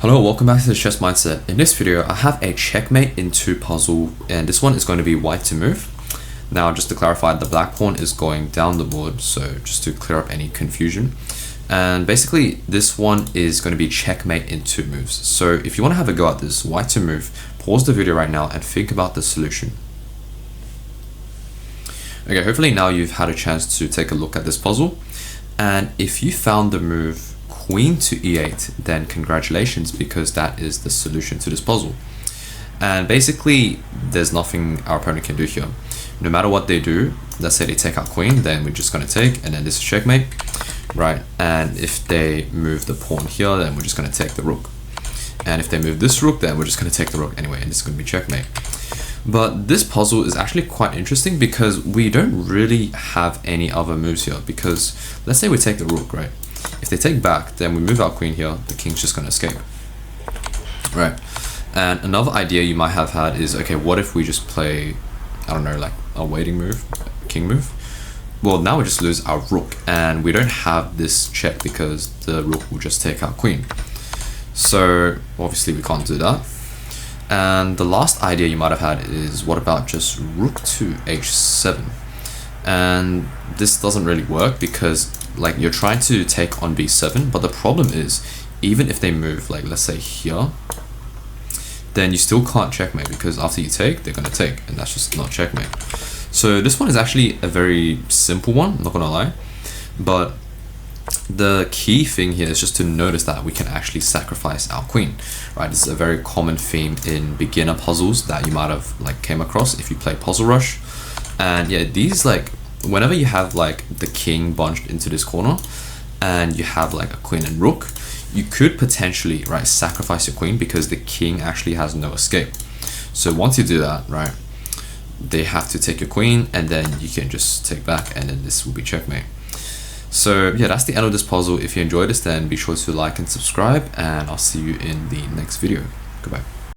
Hello, welcome back to the Chess Mindset. In this video, I have a checkmate in 2 puzzle, and this one is going to be white to move. Now, just to clarify, the black pawn is going down the board, so just to clear up any confusion. And basically, this one is going to be checkmate in 2 moves. So if you want to have a go at this white to move, pause the video right now and think about the solution. Okay, hopefully now you've had a chance to take a look at this puzzle. And if you found the move Queen to e8, then congratulations, because that is the solution to this puzzle. And basically, there's nothing our opponent can do here. No matter what they do, let's say they take our queen, then we're just going to take, and then this is checkmate, right? And if they move the pawn here, then we're just going to take the rook. And if they move this rook, then we're just going to take the rook anyway, and this is going to be checkmate. But this puzzle is actually quite interesting because we don't really have any other moves here, because let's say we take the rook, right? If they take back, then we move our queen here, the king's just going to escape. Right. And another idea you might have had is, okay, what if we just play, I don't know, like a waiting move, king move? Well, now we just lose our rook, and we don't have this check because the rook will just take our queen. So obviously we can't do that. And the last idea you might have had is, what about just rook to h7? And this doesn't really work because like you're trying to take on b7, but the problem is, even if they move, like let's say here, then you still can't checkmate, because after you take, they're going to take, and that's just not checkmate. So this one is actually a very simple one, I'm not gonna lie, but the key thing here is just to notice that we can actually sacrifice our queen, right? This is a very common theme in beginner puzzles that you might have like came across if you play Puzzle Rush. And yeah, these, like whenever you have like the king bunched into this corner and you have like a queen and rook, you could potentially, right, sacrifice your queen because the king actually has no escape. So once you do that, right, they have to take your queen, and then you can just take back, and then this will be checkmate. So yeah, that's the end of this puzzle. If you enjoyed this, then be sure to like and subscribe, and I'll see you in the next video. Goodbye.